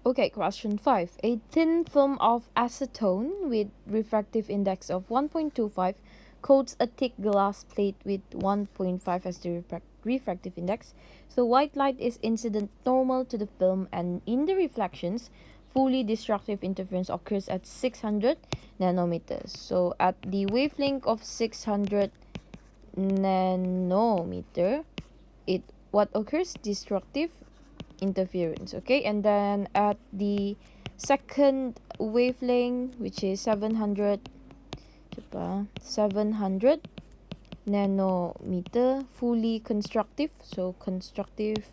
Okay, question 5. A thin film of acetone with refractive index of 1.25 coats a thick glass plate with 1.5 as the refractive index. So white light is incident normal to the film, and in the reflections, fully destructive interference occurs at 600 nanometers. So at the wavelength of 600 nanometer, what occurs? Destructive interference. Okay, and then at the second wavelength, which is 700 nanometer, fully constructive, so constructive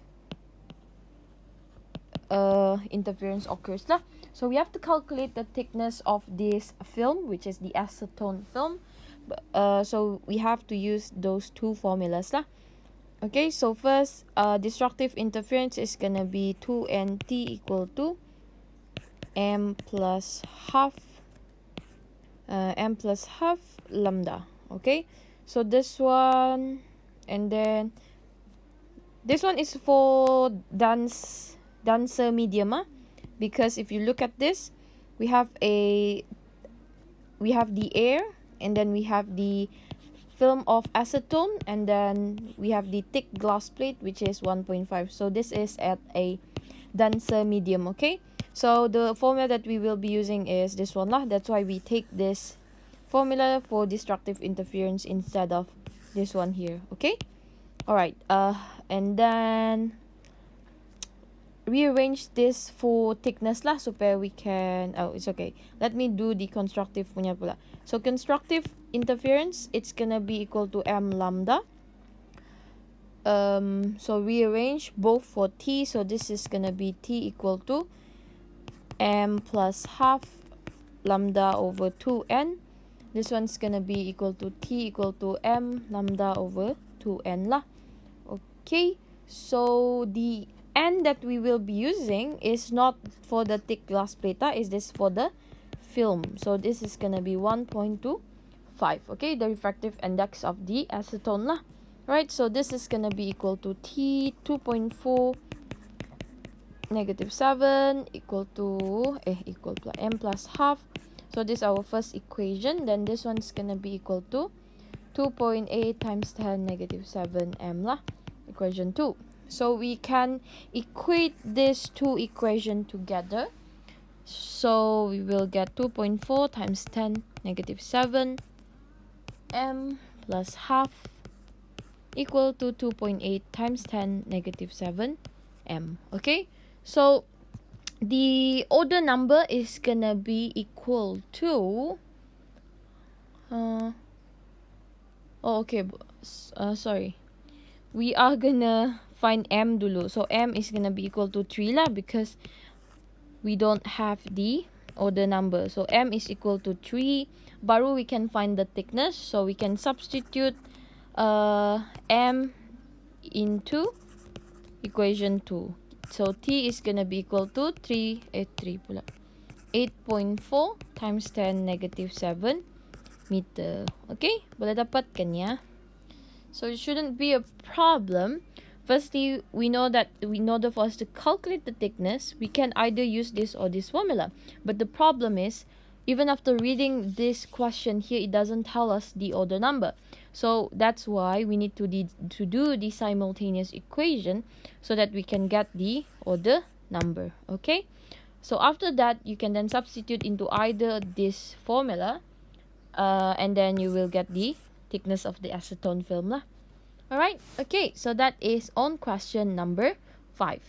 interference occurs lah. So we have to calculate the thickness of this film, which is the acetone film. So we have to use those two formulas lah. Okay, so first, destructive interference is gonna be 2nt equal to m plus half lambda. Okay, so this one, and then this one is for denser medium, because if you look at this, we have the air, and then we have the film of acetone, and then we have the thick glass plate, which is 1.5. So this is at a denser medium. Okay, so the formula that we will be using is this one lah. That's why we take this formula for destructive interference instead of this one here. Okay, all right, and then rearrange this for thickness lah, supaya we can, it's okay, let me do the constructive punya pula. So constructive interference, it's gonna be equal to m lambda. So rearrange both for t, so this is gonna be t equal to m plus half lambda over 2n. This one's gonna be equal to t equal to m lambda over 2n lah. Okay, so the n that we will be using is not for the thick glass plate, is this for the film. So this is gonna be 1.25. Okay, the refractive index of the acetone lah. Right, so this is gonna be equal to t 2.4 negative 7 equal to m plus half. So this is our first equation. Then this one's gonna be equal to 2.8 times 10 negative 7 m lah, equation 2. So we can equate these two equations together. So we will get 2.4 times 10 negative 7 m plus half equal to 2.8 times 10 negative 7 m. Okay, so the order number is gonna be equal to sorry, we are gonna find m dulu. So m is gonna be equal to 3 lah, because we don't have the order number. So m is equal to 3. Baru we can find the thickness. So we can substitute m into equation 2. So t is gonna be equal to 8.4 times 10 negative 7 meter. Okay, boleh dapatkan ya? So it shouldn't be a problem. Firstly, we know that in order for us to calculate the thickness, we can either use this or this formula. But the problem is, even after reading this question here, it doesn't tell us the order number. So that's why we need to do the simultaneous equation so that we can get the order number. Okay, so after that, you can then substitute into either this formula, and then you will get the thickness of the acetone film lah. Alright, okay, so that is on question number 5.